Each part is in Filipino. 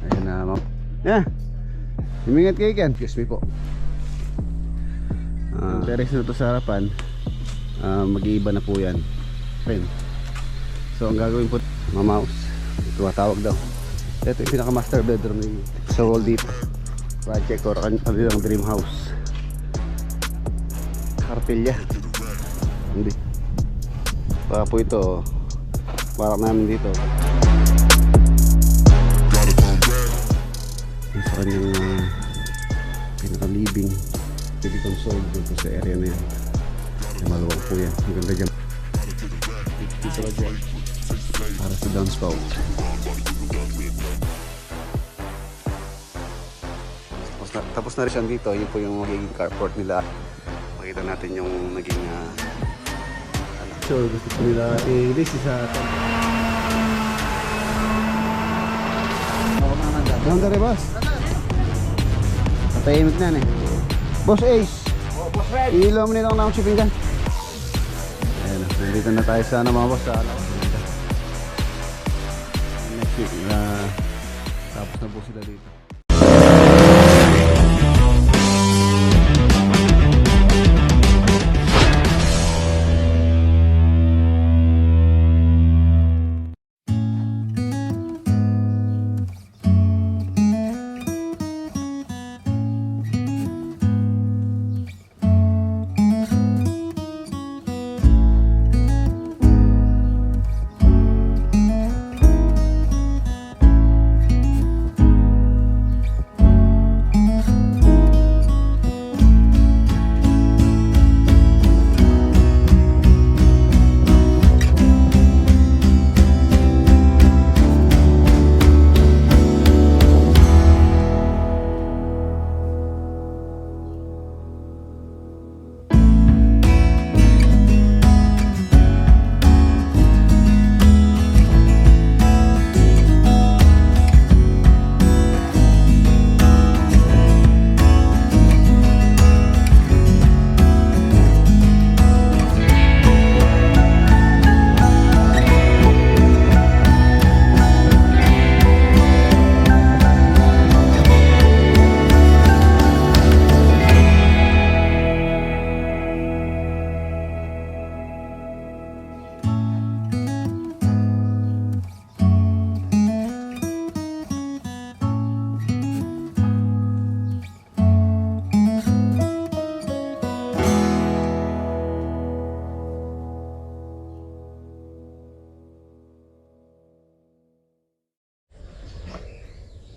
Ayan na ma'am. Humingat kayo Ken. Excuse me po. Teres na ito sa harapan. Mag-iiba na po yan. Pen. So ang gagawin po, mamaus. Tumatawag daw. Ito yung pinaka master bedroom ni sa wall deep project or kanilang dream house. Karpilya. Hindi. Para po ito, barak namin dito. Sa kanyang pinaka-living, pwede console dito sa area na yan. Ay, maluwag po yan. Maganda dyan. Dito na dyan. Para sa downspout. Tapos na rin siya dito. Yun po yung magiging carport nila. Makita natin yung naging so gusto po nila i-release sa Nanda rin boss. Patahimik na eh. Boss Ace. Boss Red. Ilaw mo nila ako na akong shipping dyan. Ayan, nandito na tayo sa mga boss. Next week tapos na po sila dito.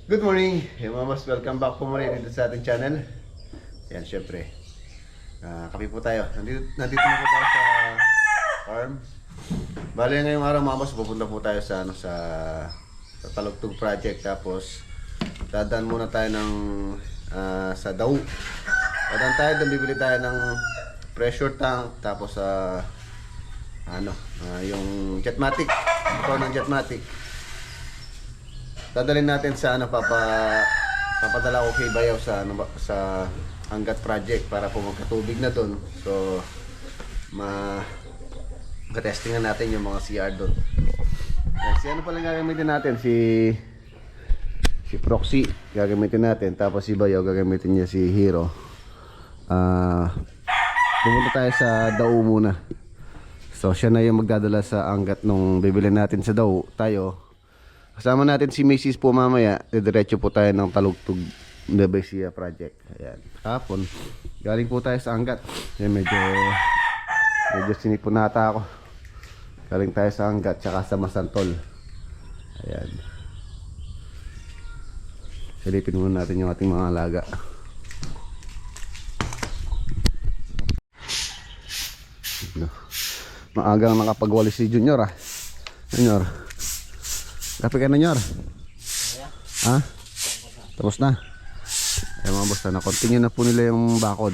Good morning, mga mas, welcome back po muli dito sa ating channel. Yan, syempre kape po tayo. Nandito na po tayo sa farm. Bali ngayong araw mga mas, pupunta po tayo sa Talugtog project. Tapos dadaan muna tayo ng sa Daw. Dadaan tayo, doon bibili tayo ng pressure tank. Tapos yung Jetmatic, ito ng Jetmatic. Dadalhin natin sa papadala ko kay Bayaw sa Angat project para po magkatubig na doon. So magka-testingan natin yung mga CR doon. Si ano pala gagamitin natin, si Proxy gagamitin natin, tapos si Bayaw gagamitin niya si Hero. Pumunta tayo sa Daw muna. So siya na yung magdadala sa Angat nung bibili natin sa Daw. Tayo kasama natin si Mrs. po mamaya. Diretso po tayo ng Talugtog Nueva Ecija project. Ayan. Hapon, galing po tayo sa Angat. Ayan, medyo sinipunata ako. Galing tayo sa Angat tsaka sa Masantol. Ayan. Silipin muna natin yung ating mga alaga. Maagang nakapagwalis si Junior Junior, kape ka na Nyor? Ha? Tapos na? Ay mga boss, na-continue na po nila yung bakod.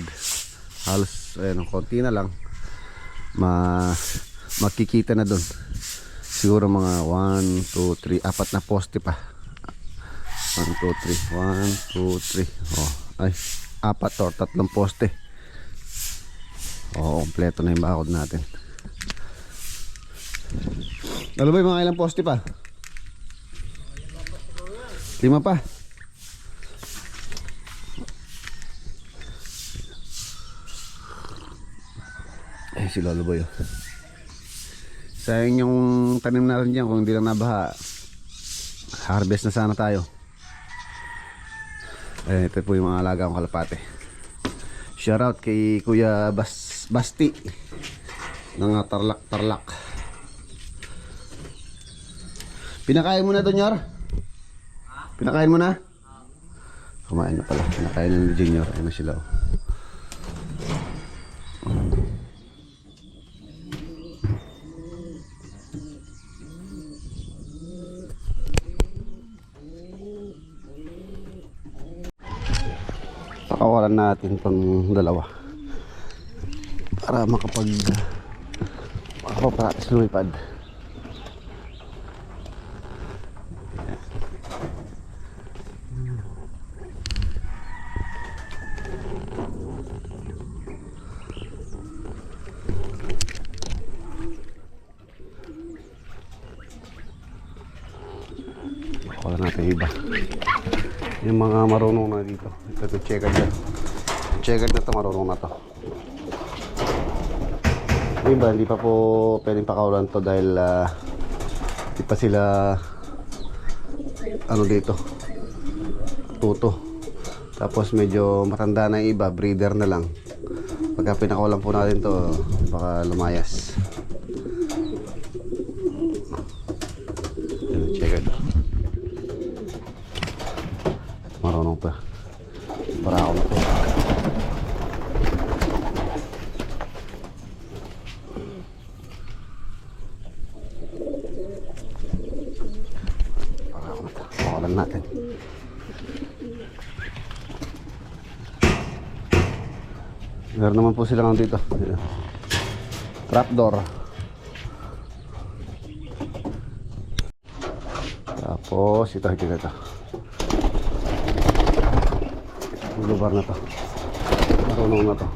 Halos, ayun, konti na lang. Makikita na dun. Siguro mga 1, 2, 3, 4 na poste pa. 1, 2, 3 1, 2, 3. Oh, ay, 4 or 3 poste. Oh, kompleto na yung bakod natin. Ano ba yung mga ilang poste pa? 5 pa. Ay, si Lolo Boy. Sayang yung tanim natin dyan kung hindi lang nabaha. Harvest na sana tayo. Ayan, ito po yung mga alaga kong kalapate. Shoutout kay Kuya Basti ng Tarlac. Pinakain mo na doon, Yor? Pinakain mo na? Kumain na pala. Pinakain na ni Junior. Ayun na sila. Pakawalan natin pang dalawa para makapractice lumipad. Wala natin iba. Yung mga marunong na dito. Ito checkered na. Checkered na to, marunong na to. Yung iba, hindi pa po pwedeng pakawalan to dahil hindi pa sila ano dito, tuto. Tapos medyo matanda na yung iba, breeder na lang. Pagka pinakawalan po natin to, baka lumayas. Checkered. Marunong pa. Para ako na to. Para ako na to. Pakawalan natin. Meron naman po sila dito. Trapdoor. Tapos ito. Lugar na to. Marunong na to.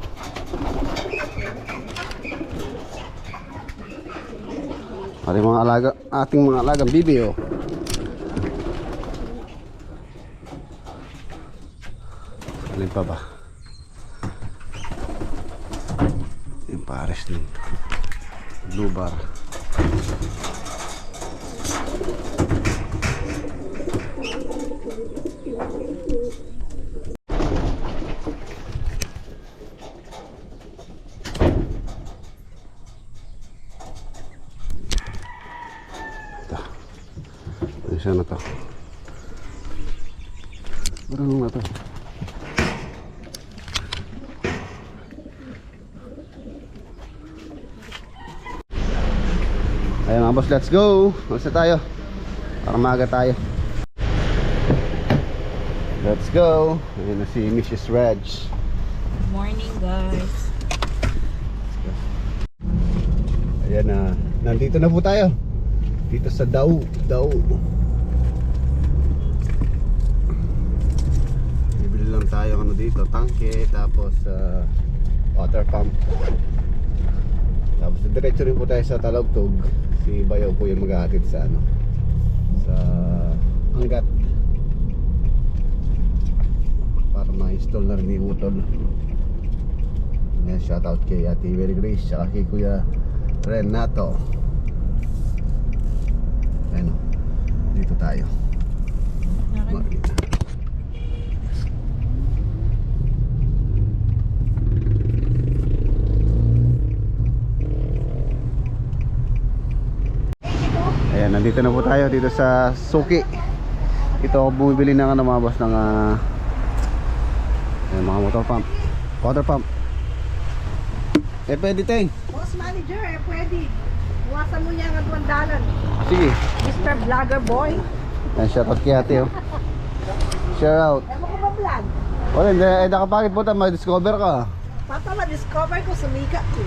Ating mga alagang bibi, oh. Alin pa ba? Yung pares din. Blue bar. Isa na to. Marunong na to. Ayan mga boss, let's go. Masa tayo? Para maaga tayo. Let's go. Ayan na si Mrs. Reg. Good morning, guys. Ayan na. Nandito na po tayo. Dito sa Dao. Bibili lang tayo dito, tangke, tapos water pump. Tapos diretso rin po tayo sa Talagtog. Si Bayaw po yung maghahatid sa sa Angat para ma-install na rin yung utol. Ayan, shoutout kay Ate Mary Grace saka kay Kuya Renato. Ayan, dito tayo. Makita. Ayan, nandito na po tayo dito sa Suki. Ito ako bumibili ng mga boss ng ayan, mga motor pump, water pump. Pwede teng. Boss manager, pwede. Buwasan mo niya ang $1. Sige. Mr. Vlogger Boy. Ayan, shoutout kay ate, oh. Shoutout. Ewan ko ba vlog? Wala, hindi. Nakapakit po tayo, ma-discover ka. Pata ma-discover ko, sumikat ko.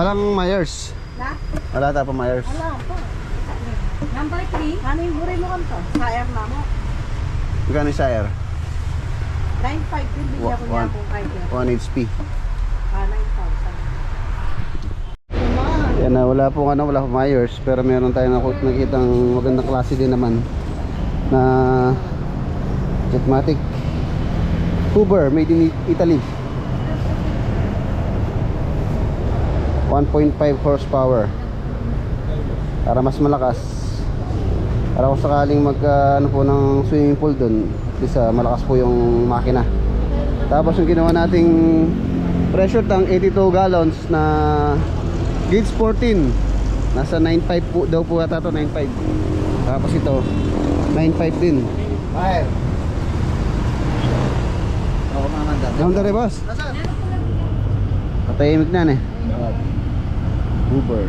Alang Myers. Na? Wala tayo pa Myers. Wala pa. Number 3. Ano yung buri mo kanto? Sayang na mo. Magkano yung Sire? 9.5 din bigyan ko niya kung kaya. 1 HP. 9,000. Yan na, wala pong wala pong Myers. Pero meron tayong nakitang magandang klase din naman na Jetmatic. Uber, made in Italy. 1.5 horsepower. Para mas malakas. Para kung sakaling mag ano po ng swimming pool doon, isa malakas po yung makina. Tapos yung ginawa nating pressure tank 82 gallons na gauge 14. Nasa 9.5 po daw po ata to, 9.5. Tapos ito 9.5 din. Fire. Ako mamanda. Ganda rin boss. Patahimik na eh. Uber.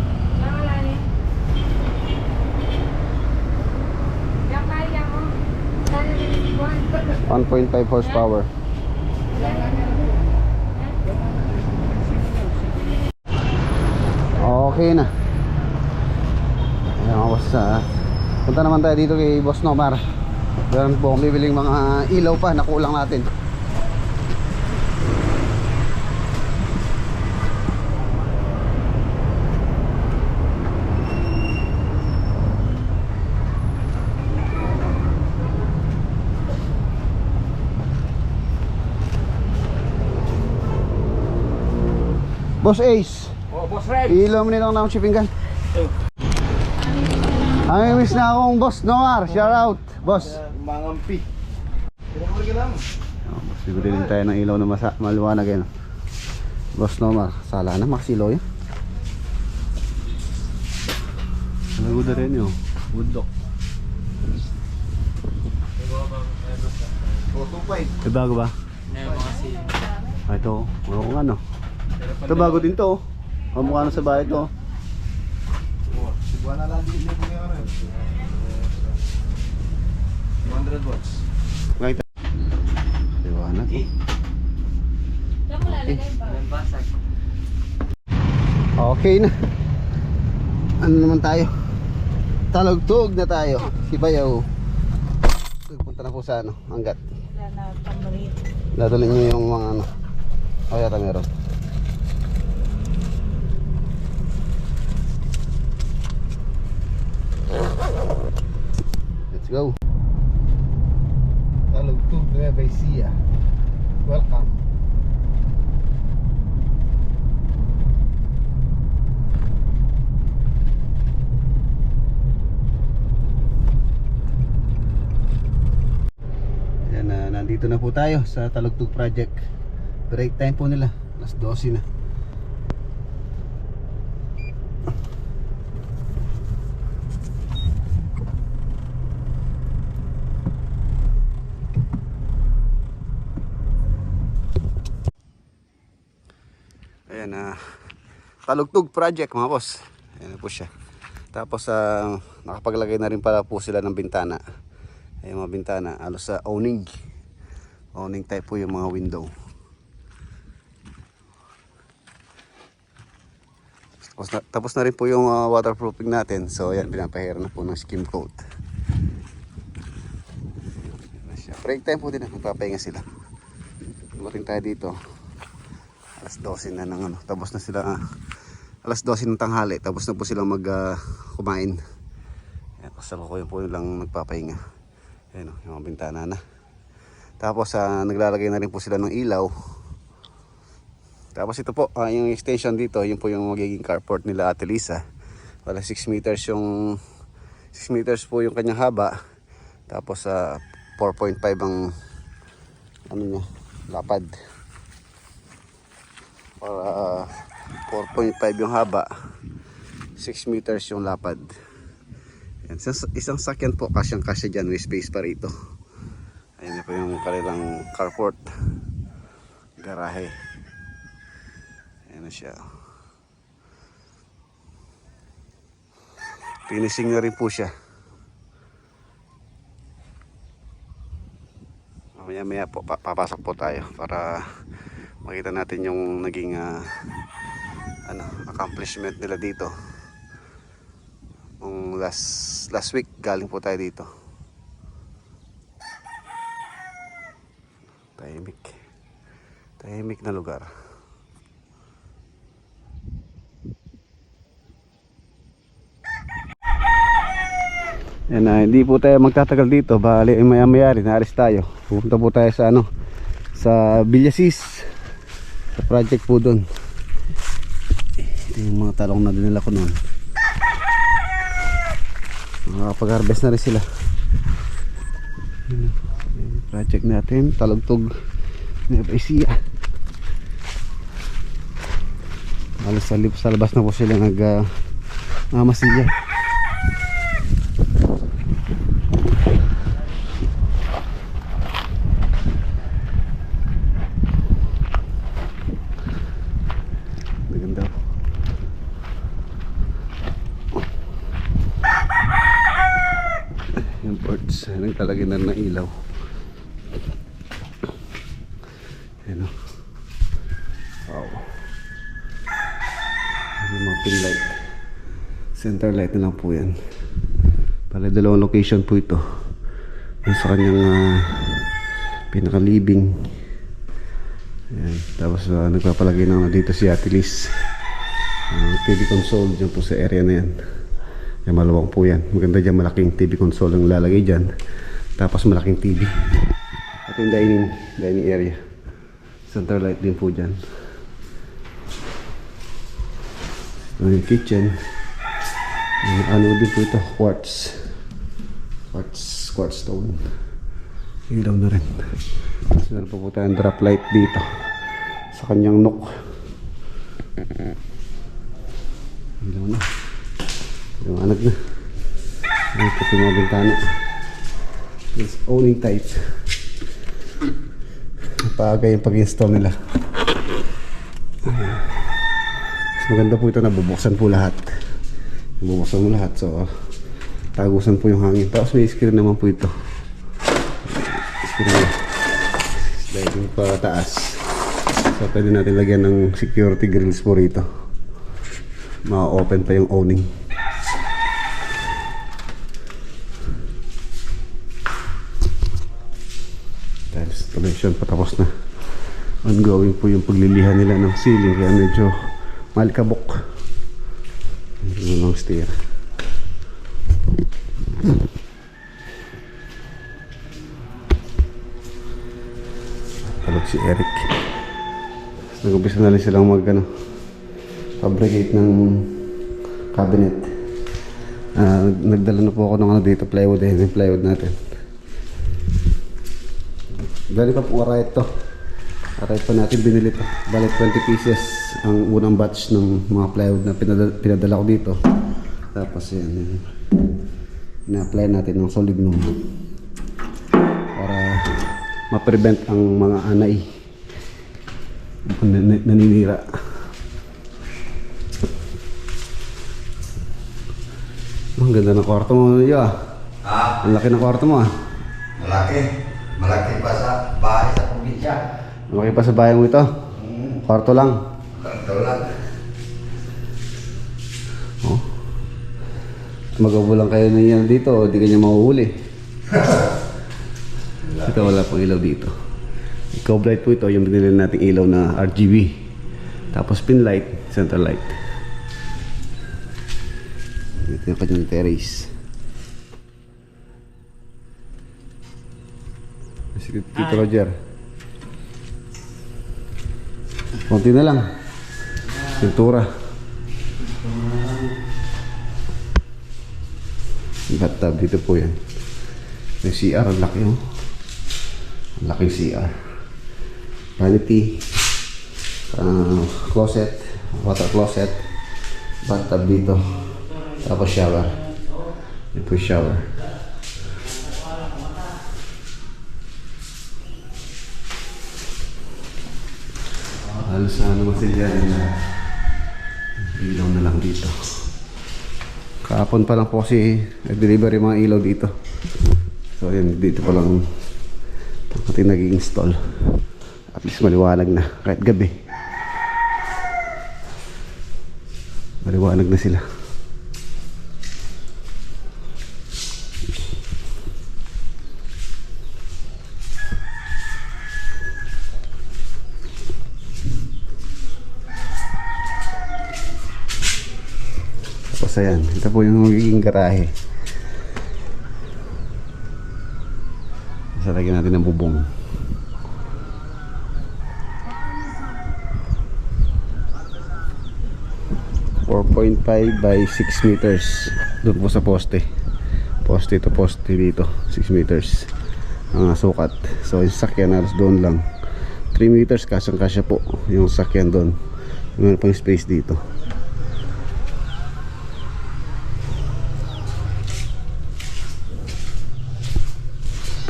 1.5 horsepower. Okay na. Ayan mga boss, punta naman tayo dito kay Boss Nomar. Meron po akong bibiling mga ilaw pa na kulang natin. Boss Ace, Oh, Boss Red. ilaw mo nito ng shipping kan. Ay, miss na akong Boss Nomar. Shout out, boss. Mangampi. Pinamuli ka lang. Oh, boss, bibili din tayo ng ilaw na maliwanag yan. Boss Nomar, sala na maksilaw yan. Nagod rin yun. Woodlock. Ito bago ba? Ito, wala kong ano. Ito bago din to. Kamukha na sa bahay to. Buwan na lang din yung mga 200 watts. Ngayon. Liwanag eh. Okay na. Ano naman tayo? Talugtog na tayo. Si Bayaw. Punta na po sa ano, hanggat. Dadalhin nyo yung mga ano. O yata meron. Let's go. Talugtog na Baisia. Welcome. Nandito na po tayo sa Talugtog Project. Break time po nila, alas 12 na. Ayan na, Talugtog Project mga boss. Ayan na po siya. Tapos nakapaglagay na rin pala po sila ng bintana. Ayan mga bintana, alos sa awning. Awning type po yung mga window. Tapos na rin po yung waterproofing natin. So ayan, pinapahira na po ng skim coat. Break time po din, magpapahinga sila. Dumating tayo dito alas 12 na ng ano. Tapos na sila alas 12 ng tanghali. Tapos na po silang kumain. Ayan, kasalukuyan po nilang nagpapahinga. Ayan o, yung mga bintana na. Tapos naglalagay na rin po sila ng ilaw. Tapos ito po, yung extension dito, yun po yung magiging carport nila Ate Lisa. Wala 6 meters yung 6 meters po yung kanyang haba. Tapos 4.5 ang ano niya, lapad. Para 4.5 yung haba, 6 meters yung lapad. Yan, isang sakyan po, kasyang-kasya dyan, may space pa rito. Ayan po yung kanilang carport, garahe. Ayan na siya. Finishing na rin po siya. Maya po papasok po tayo para makita natin yung naging accomplishment nila dito. Last week galing po tayo dito. Tahimik na lugar. Yan na, hindi po tayo magtatagal dito. Bali, maya-maya rin, naalis tayo. Pupunta po tayo sa ano, sa Villasis. Sa project po doon. Ito yung mga talong na dinala ko noon. Makakapag-harvest na rin sila. Yan, yung project natin, Talagtog Nevaisia. Alas sa labas na po sila nagmamasilya. Maganda po. Yung birds, nagtalagay na ng ilaw. Ayan o. Wow. Yung mga pin light. Center light na lang po yan. Bale, dalawang location po ito. Yung sa kanyang pinaka-living. Ayan. Tapos nagpapalagay na dito si Ate Liz. TV console dyan po sa area na yan. Yan, malawang po yan. Maganda dyan, malaking TV console ang lalagay dyan. Tapos malaking TV. At yung dining area. Center light din po dyan. Yung kitchen. Yung ano din po ito, quartz stone. Ilaw na rin. Tapos meron po tayong drop light dito sa kanyang nook. Ilaw na. Liwanag na. Ay, pati mga bintana. It's owning type. Napagay yung pag-install nila. Mas maganda po ito na bubuksan po lahat. Bubuksan mo lahat. So, tagusan po yung hangin. Tapos may screen naman po ito. Screen na. Sliding pa taas. So, pwede natin lagyan ng security grills po rito. Ma-open pa yung owning. Installation patapos na. Ongoing po yung paglilihan nila ng ceiling, kaya medyo malikabok. Yung long stair. Talog si Eric. Nag-umpisa na rin silang fabricate ng cabinet. Nagdala na po ako ng dito, plywood. Yung plywood natin. Bali pa po aray ito. Aray pa natin binili ito. Bali 20 pieces ang unang batch ng mga plywood na pinadala ko dito. Tapos yan, ina-apply natin ng solid glue para ma-prevent ang mga anay naninira. Ang ganda ng kwarto mo, Yo. Ang laki ng kwarto mo, Malaki. Malaki pa sa bahay sa probinsya. Malaki pa sa bahay mo ito? Kwarto lang? Kwarto lang. Oh. Mag-abo lang kayo na yan dito, hindi ka niya mahuhuli. Ito, wala pang ilaw dito. Ikaw light po ito, yung binili nating ilaw na RGB. Tapos pin light, center light. Ito yung kanyang terrace. Tito Roger. Konti na lang. Pintura. Bathtub dito po yan. May CR, ang laki oh. Ang laking CR. Vanity. Closet. Water closet. Bathtub dito. Tapos shower. Ito po shower. Halos na masilya rin na ilaw na lang dito. Kahapon pa lang po kasi nag-deliver yung mga ilaw dito. So yun, dito pa lang natin nag-i-install. At least maliwanag na kahit gabi. Maliwanag na sila. Tapos ayan, ito po yung magiging garahe. Tapos lagyan natin ng bubong. 4.5 by 6 meters. Doon po sa poste. Poste to poste dito. 6 meters. Ang sukat. So yung sakyan halos doon lang. 3 meters kasang-kasya po yung sakyan doon. Meron pang space dito.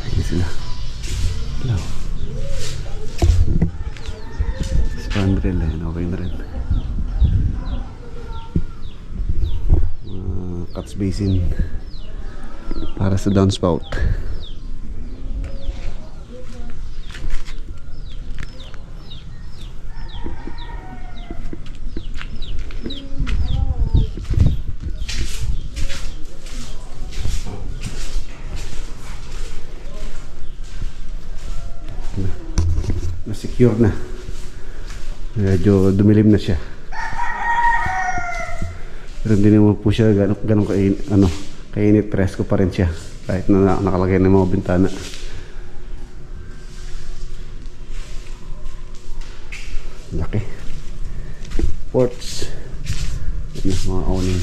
Pwede sila. Hello. Spandrel eh. Okay na rin. Catch basin para sa downspout. Na-secure na. Medyo dumilim na siya. Pero hindi naman po siya ganun kainit, presko pa rin siya kahit na nakalagay ng mga bintana. Laki ports. Yan na, mga awning.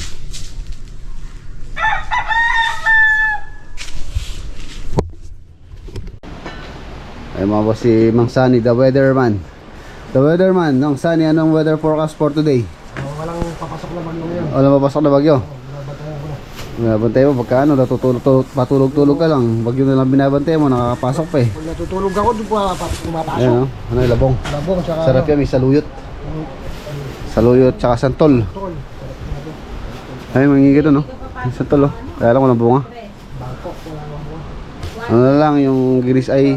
Ay mga boss, si Mang Sunny, the weatherman. The weatherman, Mang Sunny, anong weather forecast for today? Walang papasok naman ngayon. Wala mapasok na bagyo. Binabantay mo pagka ano, patulog-tulog ka lang. Bagyo na lang binabantay mo, nakakapasok pa eh. Pag natutulog ako, doon pa pumapasok. Ayan o, ano yung labong. Labong, tsaka Sarap yan, may saluyot. Saluyot tsaka santol. tol. Ay, mangingi doon o. May santol o. Kaya lang walang bunga. Bangkok, Ano na lang, yung giris ay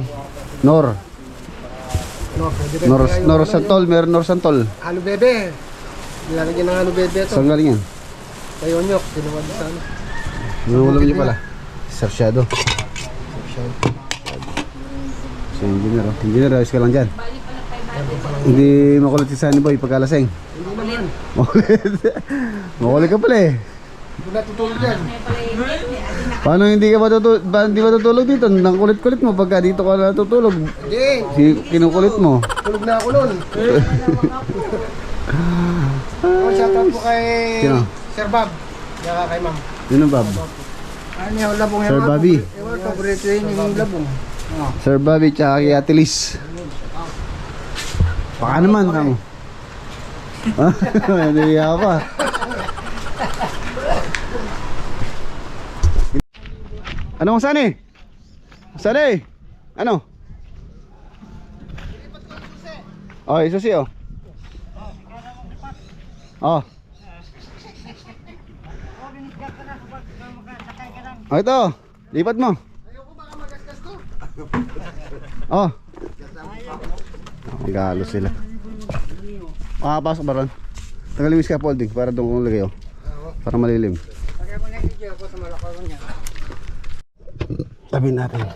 Nor. No, pwede rin. Nor santol, meron Nor santol. Ano bebe? Nilalagyan ng ano bebe ito. Saan galing yan? Kayo nyok, tinawag sa ano. Nulong niyo pala. Sarsyado. Si engineer o. Engineer, ayos ka lang dyan. Hindi makulit si Sunny Boy pagkalaseng. Hindi naman. Makulit. Makulit ka pala eh. Kung natutulog yan. Paano hindi ka hindi matutulog dito? Nang kulit-kulit mo pagka dito ka natutulog. Hindi. Kinukulit mo. Tulog na ako nun. Shoutout po kay Sino? Sir Bob. Kaya kay ma'am. Yun ang Bob. Ano yung labong Sir Bobby. Ewan, paborito yun yung labong. Sir Bobby tsaka kay Ate Liz. Baka naman kamo. Hindi ka pa. Ano ang Sunny? Sunny? Ano? Oh, isusi oh. Oh. Oh, ito. Lipat mo. Oh. Galo sila. Makapasok ba ron? Tanggalin mo yung scaffolding para doon kong lagay oh. Para malilim. Tabi natin.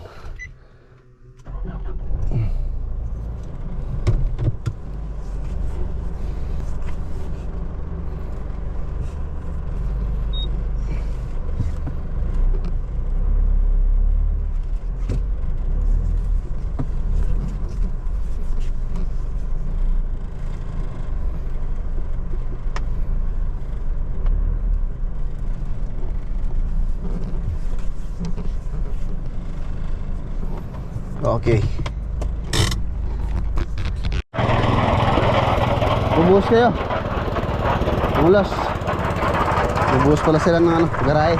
Okay. Bubuhos kayo. Mulas. Bubuhos pala sila ng ano, garahe.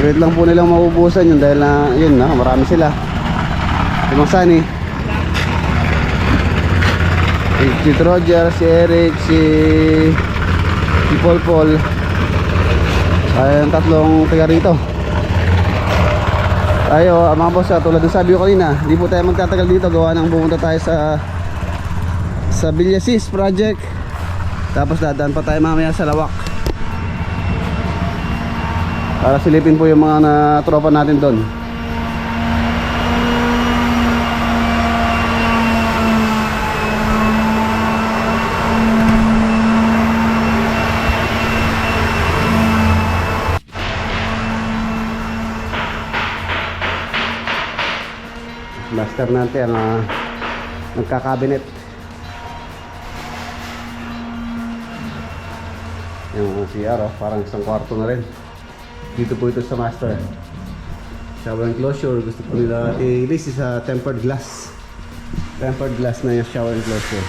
Pirit lang po nilang maubusan yun dahil na, yun na, marami sila. Si Mang Sani, si Roger, si Eric, si Paul Paul. Ay, ang tatlong taga rito. Tayo, mga boss, tulad ng sabi ko kanina, hindi po tayo magtatagal dito. Gawa nang pumunta tayo sa Villasis project. Tapos dadaan pa tayo mamaya sa Lawak para silipin po yung mga tropa natin doon. Master natin ang nagkakabinet. Yung CR, parang isang kwarto na rin. Dito po ito sa master. Shower enclosure. Gusto po nila i-list sa tempered glass. Tempered glass na yung shower enclosure.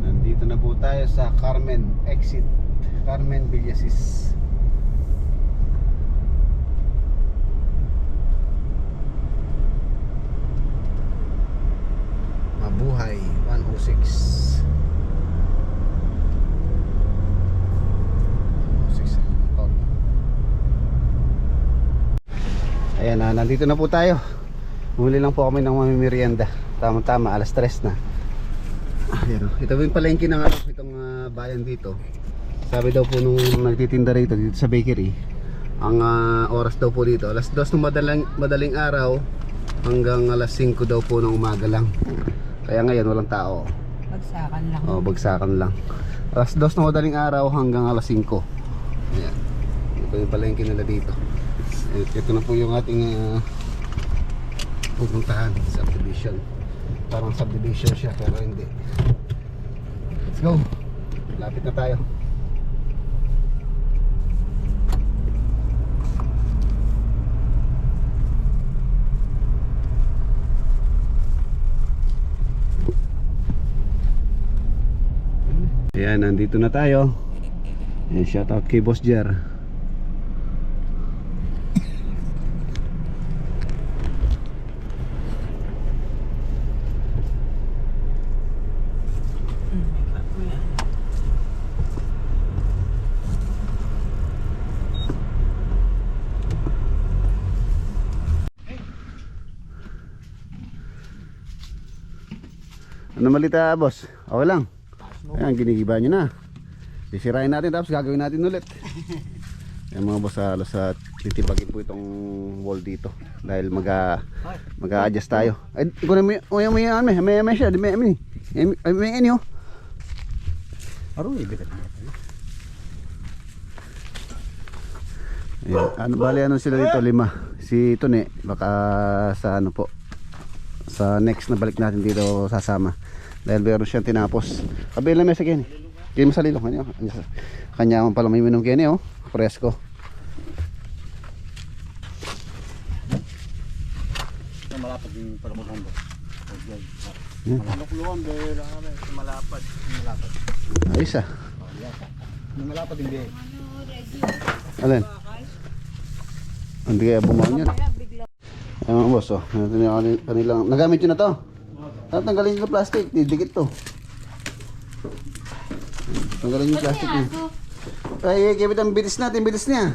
Nandito na po tayo sa Carmen exit. Carmen Villasis. Mabuhay 106. Ayan na, nandito na po tayo. Muli lang po kami ng mamimerienda. Tama-tama, alas 3 na. Ayan, ito po yung palengke ng itong bayan dito. Sabi daw po nung nagtitinda rito dito sa bakery, ang oras daw po dito alas 2 ng madaling araw hanggang alas 5 daw po ng umaga lang. Kaya ngayon walang tao. Bagsakan lang. Oh, bagsakan lang. Alas 2 ng madaling araw hanggang alas 5. Ayan. Ito yung palengke nila dito. Ito na po yung ating pupuntahan, subdivision. Parang subdivision siya pero hindi. Let's go. Lapit na tayo. Ayan, nandito na tayo. Ayan, shout out kay Boss Jer. Ano malita, boss? Okay lang. Ayan, ginigiba nyo na. Sisirain natin tapos gagawin natin ulit. Ayan mga boss, halos titibagin po itong wall dito. Dahil mag-a-adjust tayo. Ay, ikaw na may siya. May inyo. Aroy, bigat niya. Ayan, ano bali ano sila dito? 5. Si Tone, baka sa ano po, sa next na balik natin dito sasama. Dahil meron siyang tinapos. Kabila may sa Kenny. Kaya sa lilo. Kanya ang pala may minum Kenny, oh. Presko. Malapad yung paramunan ba? Malapad. Malapad. Ayos ah. Malapad hindi. Alin? Hindi kaya bumaon yun. Ayan mga boss, oh. Kanilang, nagamit yun na to. Tanggalin yung plastic, didikit to. Tanggalin yung plastic niya. Ay, gamit ang bilis natin, bilis niya.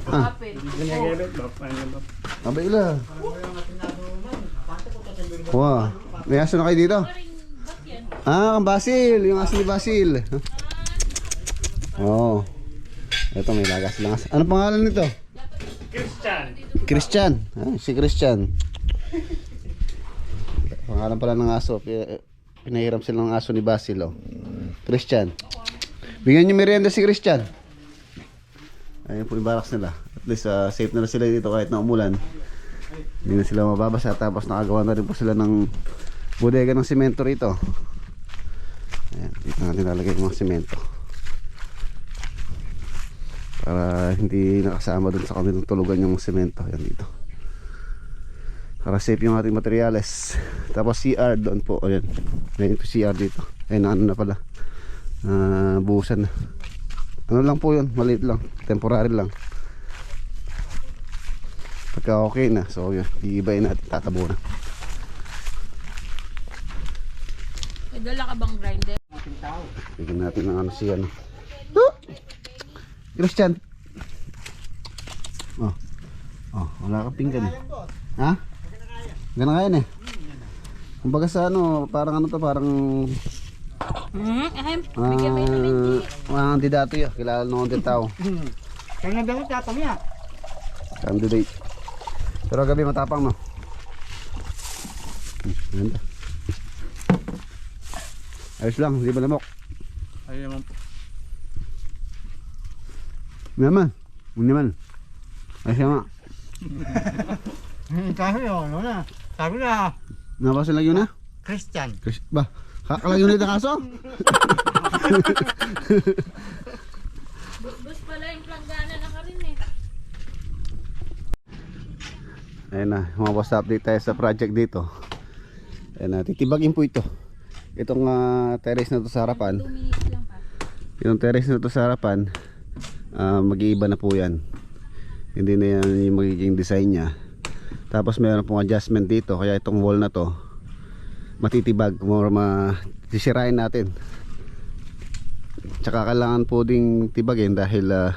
Ah. Abay ila. Wow. May aso na kayo dito? Ah, ang Basil. Yung aso ni Basil. Oo. Ito may lagas lang. Ano pangalan nito? Christian. Ah, si Christian. Pangalan pala ng aso. Pinahiram sila ng aso ni Basil, oh. Christian. Bigyan niyo merienda si Christian. Ayun po yung barracks nila. At least safe na sila dito kahit na umulan. Hindi na sila mababasa. Tapos nakagawa na rin po sila ng bodega ng semento rito. Ayan, dito natin lalagay yung mga semento para hindi nakasama dun sa kanilang tulugan yung semento. Ayan dito. Para safe yung ating materyales. Tapos CR doon po. Ayan. Ayan ito CR dito. Ayan, ano na pala. buhusan na. Ano lang po yun, maliit lang, temporary lang. Pagka okay na, so yun, iibayin natin, tatabo na. May dala ka bang grinder? Bigyan natin ng ano siya, no? Oh! Christian! Oh, wala kang pinggan eh. Ha? Ganun kaya eh. Kumbaga sa ano, parang ano to, parang Bigyan mo yun ng hindi. mga kandidato yun, kilala ng konti tao. Kaya nga daw tatang niya. Candidate. Pero gabi matapang, no? Ganda. Ayos lang, hindi ba lamok? Ayun naman po. Hindi naman. Ayos nga. Sabi yun, ano na? Sabi na, Napasin lang yun na? Christian. Ba? Kakalayo na yung kaso? Bus pala yung planggana na ka rin eh. Ayun na, mga boss, update tayo sa project dito. Ayun na, titibagin po ito. Itong terrace na to sa harapan. 2 minutes lang pa. Yung terrace na to sa harapan, mag-iiba na po yan. Hindi na yan yung magiging design nya. Tapos meron pong adjustment dito, kaya itong wall na to matitibag, more sisirain natin. Tsaka kailangan po ding tibagin dahil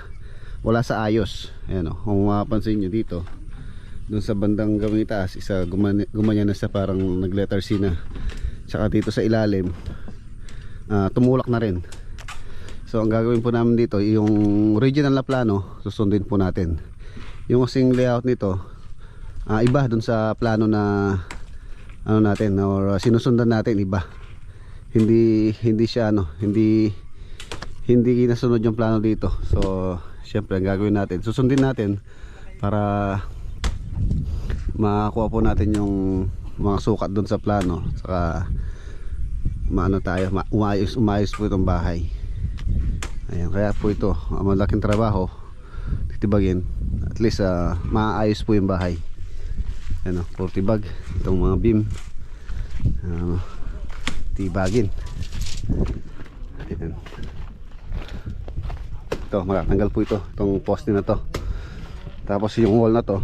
wala sa ayos. Ayan o, kung mapapansin nyo dito, dun sa bandang gawing itaas, isa gumanya na sa parang nag letter C na. Tsaka dito sa ilalim, tumulak na rin. So ang gagawin po namin dito, yung original na plano susundin po natin. Yung kasing layout nito, iba dun sa plano na ano natin, or sinusundan natin, iba. Hindi siya hindi nasunod yung plano dito. So syempre ang gagawin natin, susundin natin para makakuha po natin yung mga sukat dun sa plano, saka umayos po itong bahay. Ayan, kaya po ito malaking trabaho, titibagin, at least maayos po yung bahay. Ano, for tibag itong mga beam, tibagin. Ayan. Ito, matatanggal po itong poste na to. Tapos yung wall na to,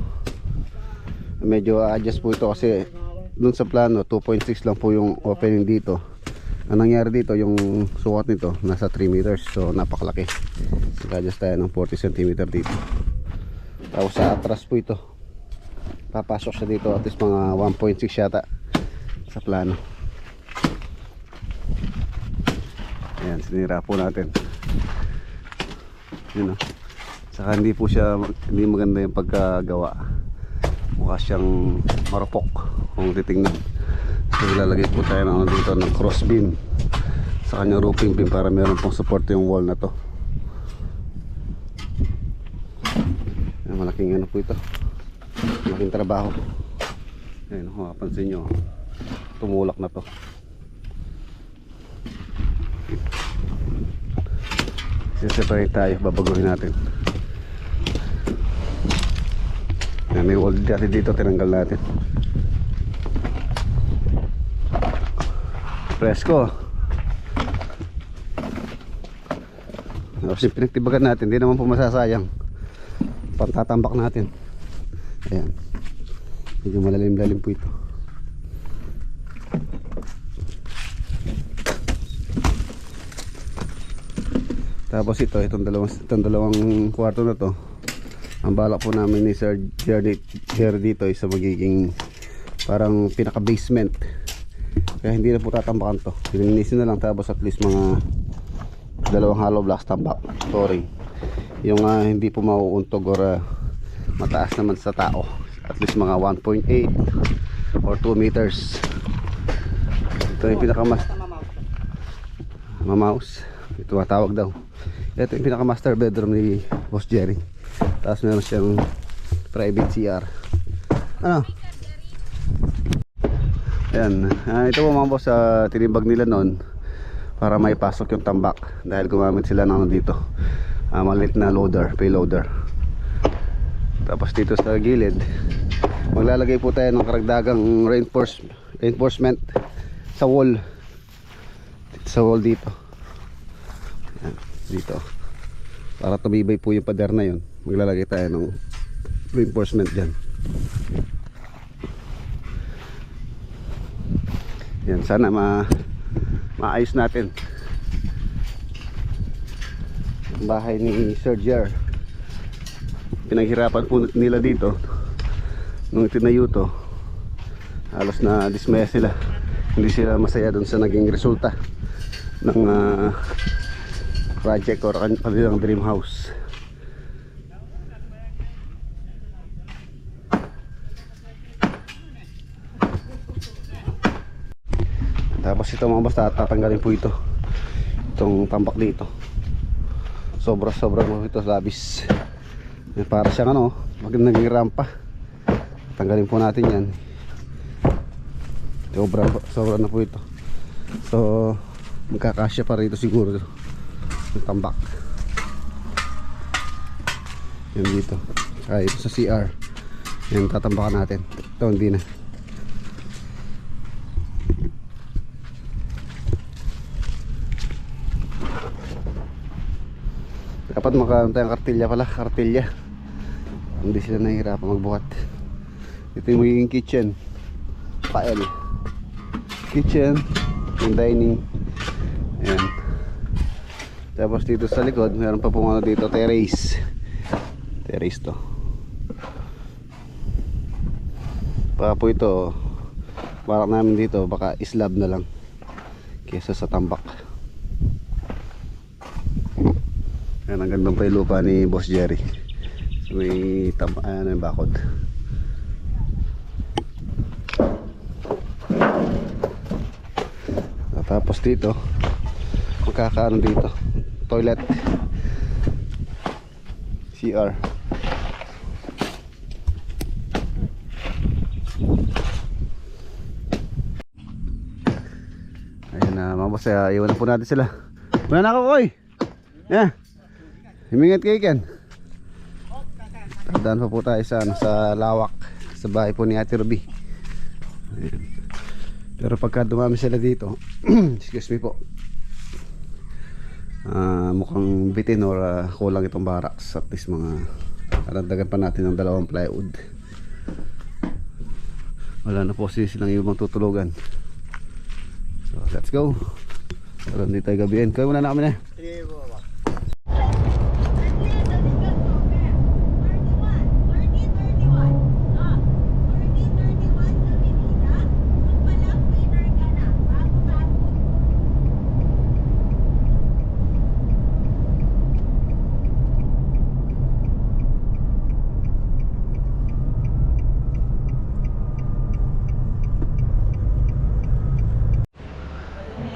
medyo adjust po ito kasi dun sa plano 2.6 lang po yung opening dito. Ang nangyari dito, yung sukat nito nasa 3 meters, so napakalaki. Nag-adjust tayo ng 40 cm dito. Tapos sa atras po ito, papasok siya dito at least mga 1.6 yata sa plano. Ayan, sinira po natin. Yun o. Saka hindi maganda yung pagkagawa. Mukha siyang marupok kung titingnan. So ilalagay po tayo ng dito ng cross beam sa kanyang roofing beam para meron pong support yung wall na to. Ayan, malaking ano po ito, malaking trabaho. Ayan, kung mapansin nyo, tumulak na to. Siseparate tayo, babaguhin natin. Ayan, may wall dati dito, tinanggal natin. Presko. Tapos yung pinagtibagan natin, hindi naman po masasayang. Pantatambak natin. Ayan, medyo malalim-lalim po ito. Tapos itong dalawang kwarto na to, ang balak po namin ni Sir Jerry dito ay sa magiging parang pinaka basement. Kaya hindi na po tatambakan to, pininisin na lang. Tapos at least mga dalawang hollow blocks tambak, storing. Yung hindi po mauuntog or mataas naman sa tao, at least mga 1.8 or 2 meters. Ito yung pinakamas mamaus, ito matawag daw. Ito yung pinaka master bedroom ni Boss Jerry. Tapos meron siyang private CR. Ano? Ayan, ito po mga boss, tinibag nila noon para may pasok yung tambak dahil gumamit sila ng dito, maliit na loader, payloader. Tapos dito sa gilid maglalagay po tayo ng karagdagang reinforcement sa wall dito. Yan, dito. Para tumibay po yung pader na yun, maglalagay tayo ng reinforcement dyan. Yan, sana maayos natin ang bahay ni Sir Jer. Pinaghirapan po nila dito nung itinayo to. Halos na dismaya sila, hindi sila masaya dun sa naging resulta ng project or kanilang dream house. Tapos ito mga boss, tatanggalin po itong tambak dito. Sobra mo ito, labis. Para siyang ano, naging rampa. Tanggalin po natin yan. Sobra na po ito. So magkakasya pa rito siguro yung tambak. Yan dito. Saka ito sa CR. Yan tatambakan natin. Ito hindi na. Dapat makaroon tayong kartilya pala. Kartilya. Hindi sila nahihirapan magbuhat. Ito yung magiging kitchen. Pael. Kitchen. Yung dining. Ayan. Tapos dito sa likod meron pa pong ano dito, terrace. Terrace to. Baka po ito barak namin dito, baka islab na lang kesa sa tambak. Ayan, ang gandang pa yung lupa ni Boss Jerry. So may ayan yung bakod. Tapos dito magkakaano dito, toilet, CR. Ayan na mga boss, iwan na po natin sila. Wala na ako, Koy. Yeah, himingat kayo Ken. Tandaan pa po tayo sa lawak sa bahay po ni Ate Ruby. Ayan. Pero pagka dumami sila dito excuse me po, mukhang bitin or kulang itong barracks. At least mga karagdagan pa natin ng 2 plywood. Wala na po silang ibang tutulugan. So let's go. Pero hindi tayo gabihin. Kaya muna na kami na.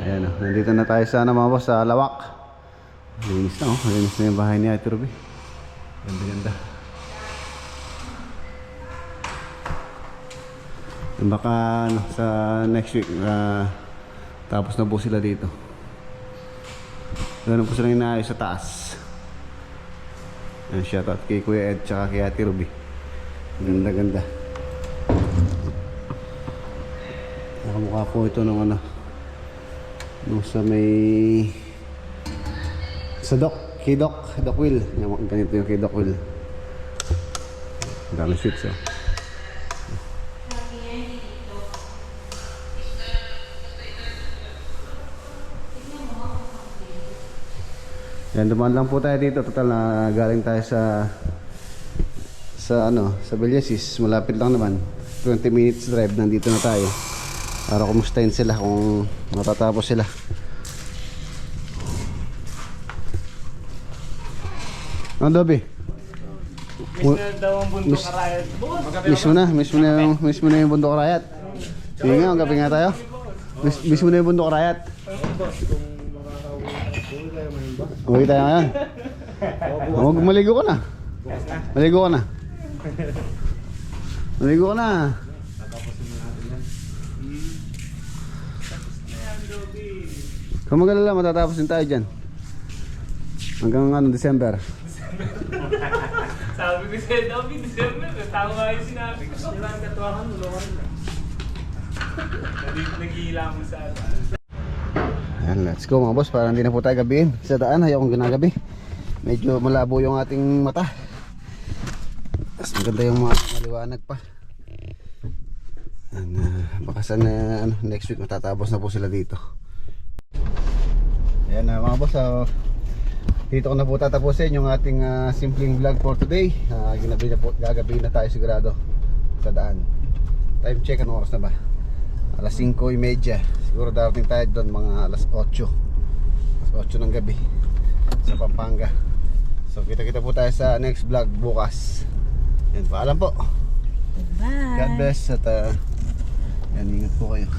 Ayan, nandito na tayo sa mga boss, sa lawak. Linis na, linis na yung bahay ni Ate Ruby. Ganda. Baka sa next week tapos na po sila dito. Ganun po sila inaayos sa taas. Shoutout kay Kuya Ed tsaka kay Ate Ruby. Ganda. Nakamukha po ito ng ano, nung sa may sa kay Doc Will. Ganito yung kay Doc Will. Ang dami switch Yan, dumaan lang po tayo dito. Total na galing tayo sa Bellesis. Malapit lang naman, 20 minutes drive. Nandito na tayo para kumustahin sila kung matatapos sila. Ano Dobby? Miss na daw ang bundok karayat. Miss mo na yung bundok karayat. Sige nga, gabi nga tayo. Miss mo na yung bundok karayat. Uwi tayo ngayon. Maligo ka na. Kung magalala, matatapos din tayo dyan. Hanggang December. Sabi ko sa'yo, Dobby, December. Tama nga yung sinabi ko. Kailangan katuwakan, ulungan na. Nagihila mo sa Ayan, let's go mga boss, para hindi na po tayo gabihin sa daan. Ayaw kong ginagabi, medyo malabo yung ating mata. Mas maganda yung mga maliwanag pa. And, baka sana next week matatapos na po sila dito. Ayan mga boss, dito ko na po tatapusin yung ating simpleng vlog for today. Gagabi na tayo sigurado sa daan. Time check, anong oras na ba? Alas 5:30. Siguro darating tayo doon mga alas 8. Alas 8 ng gabi sa Pampanga. So kita-kita po tayo sa next vlog bukas. Yan, paalam po. Bye. God bless at yan, ingat po kayo.